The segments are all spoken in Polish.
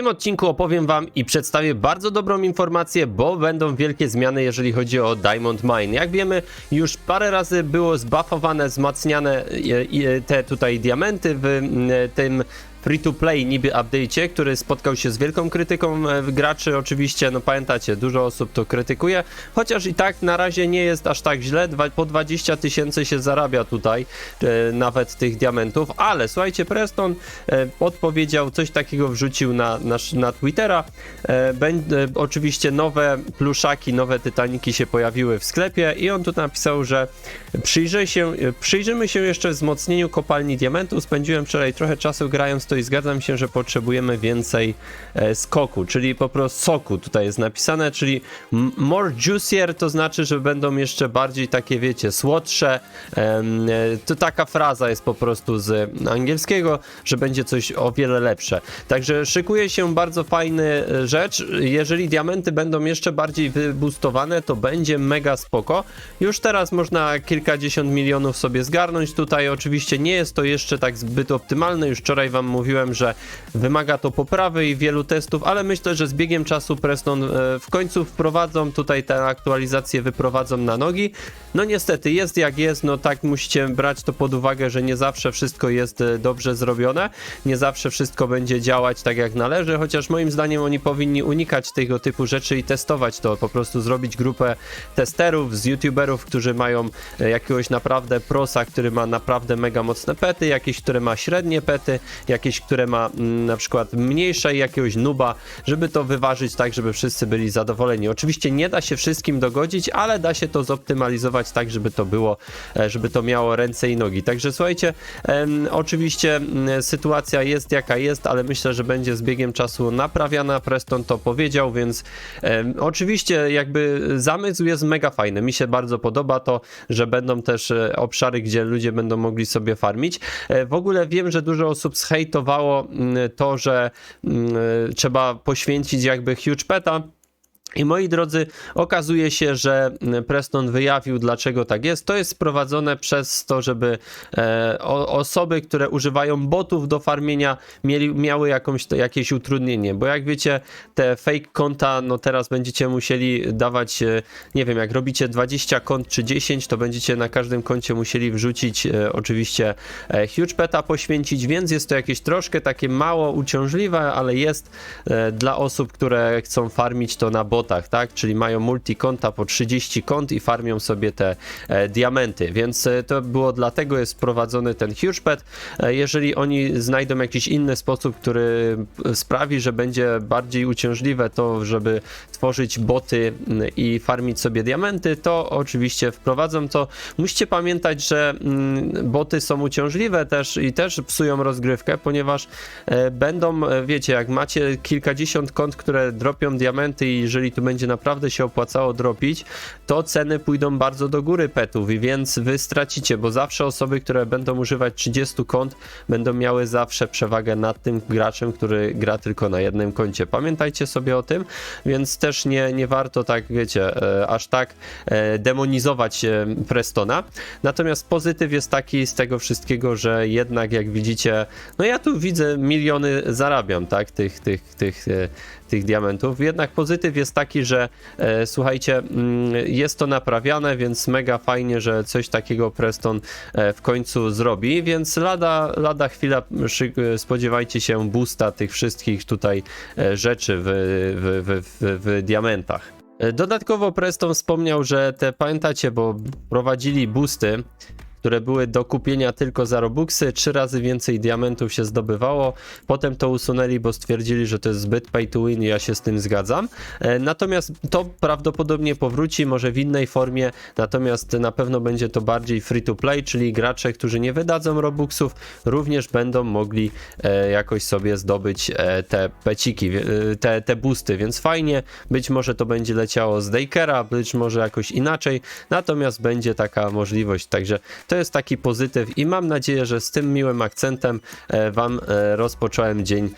tym odcinku opowiem wam i przedstawię bardzo dobrą informację, bo będą wielkie zmiany, jeżeli chodzi o Diamond Mine. Jak wiemy, już parę razy było zbuffowane, wzmacniane te tutaj diamenty w tym free-to-play niby update'cie, który spotkał się z wielką krytyką graczy oczywiście, no pamiętacie, dużo osób to krytykuje, chociaż i tak na razie nie jest aż tak źle, po 20 000 się zarabia tutaj nawet tych diamentów, ale słuchajcie, Preston odpowiedział, coś takiego wrzucił na Twittera, oczywiście nowe pluszaki, nowe tytaniki się pojawiły w sklepie i on tu napisał, że przyjrzymy się jeszcze wzmocnieniu kopalni diamentów. Spędziłem wczoraj trochę czasu grając to i zgadzam się, że potrzebujemy więcej skoku, czyli po prostu soku tutaj jest napisane, czyli more juicier, to znaczy, że będą jeszcze bardziej takie, wiecie, słodsze. To taka fraza jest po prostu z angielskiego, że będzie coś o wiele lepsze. Także szykuje się bardzo fajna rzecz. Jeżeli diamenty będą jeszcze bardziej wyboostowane, to będzie mega spoko. Już teraz można kilkadziesiąt milionów sobie zgarnąć. Tutaj oczywiście nie jest to jeszcze tak zbyt optymalne. Już wczoraj wam mówiłem, że wymaga to poprawy i wielu testów, ale myślę, że z biegiem czasu Preston w końcu wprowadzą tutaj te aktualizacje, wyprowadzą na nogi. No niestety jest jak jest, no tak musicie brać to pod uwagę, że nie zawsze wszystko jest dobrze zrobione, nie zawsze wszystko będzie działać tak jak należy, chociaż moim zdaniem oni powinni unikać tego typu rzeczy i testować to, po prostu zrobić grupę testerów z youtuberów, którzy mają jakiegoś naprawdę prosa, który ma naprawdę mega mocne pety, jakieś, które ma średnie pety, jakieś, które ma na przykład mniejsze i jakiegoś nuba, żeby to wyważyć tak, żeby wszyscy byli zadowoleni. Oczywiście nie da się wszystkim dogodzić, ale da się to zoptymalizować tak, żeby to było, żeby to miało ręce i nogi. Także słuchajcie, oczywiście sytuacja jest jaka jest, ale myślę, że będzie z biegiem czasu naprawiana. Preston to powiedział, więc oczywiście jakby zamysł jest mega fajny. Mi się bardzo podoba to, że będą też obszary, gdzie ludzie będą mogli sobie farmić. W ogóle wiem, że dużo osób zhejtowało to, że trzeba poświęcić jakby huge peta. I moi drodzy, okazuje się, że Preston wyjawił, dlaczego tak jest. To jest sprowadzone przez to, żeby osoby, które używają botów do farmienia, miały jakieś utrudnienie, bo jak wiecie, te fake konta, no teraz będziecie musieli dawać, nie wiem, jak robicie 20 kont czy 10, to będziecie na każdym koncie musieli wrzucić oczywiście huge peta poświęcić, więc jest to jakieś troszkę takie mało uciążliwe, ale jest dla osób, które chcą farmić to na botach, tak? Czyli mają multi-konta po 30 kont i farmią sobie te diamenty, więc to było dlatego jest wprowadzony ten huge pet. Jeżeli oni znajdą jakiś inny sposób, który sprawi, że będzie bardziej uciążliwe to, żeby tworzyć boty i farmić sobie diamenty, to oczywiście wprowadzą to. Musicie pamiętać, że boty są uciążliwe też i też psują rozgrywkę, ponieważ będą, wiecie, jak macie kilkadziesiąt kont, które dropią diamenty i jeżeli tu będzie naprawdę się opłacało dropić, to ceny pójdą bardzo do góry petów i więc wy stracicie, bo zawsze osoby, które będą używać 30 kont, będą miały zawsze przewagę nad tym graczem, który gra tylko na jednym koncie. Pamiętajcie sobie o tym, więc też nie warto tak, wiecie, aż tak demonizować Prestona. Natomiast pozytyw jest taki z tego wszystkiego, że jednak jak widzicie, no ja tu widzę miliony zarabiam, tak, tych diamentów. Jednak pozytyw jest taki, że słuchajcie, jest to naprawiane, więc mega fajnie, że coś takiego Preston w końcu zrobi, więc lada chwila spodziewajcie się boosta tych wszystkich tutaj rzeczy w diamentach. Dodatkowo Preston wspomniał, że pamiętacie, bo prowadzili boosty, które były do kupienia tylko za robuxy, 3 razy więcej diamentów się zdobywało, potem to usunęli, bo stwierdzili, że to jest zbyt pay to win i ja się z tym zgadzam. Natomiast to prawdopodobnie powróci, może w innej formie, natomiast na pewno będzie to bardziej free to play, czyli gracze, którzy nie wydadzą robuxów, również będą mogli jakoś sobie zdobyć te peciki, te boosty, więc fajnie, być może to będzie leciało z Dakera, być może jakoś inaczej, natomiast będzie taka możliwość, także to jest taki pozytyw i mam nadzieję, że z tym miłym akcentem wam rozpocząłem dzień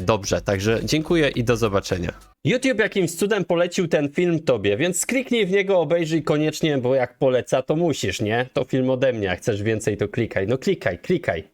dobrze. Także dziękuję i do zobaczenia. YouTube jakimś cudem polecił ten film tobie, więc kliknij w niego, obejrzyj koniecznie, bo jak poleca, to musisz, nie? To film ode mnie, jak chcesz więcej, to klikaj. No klikaj.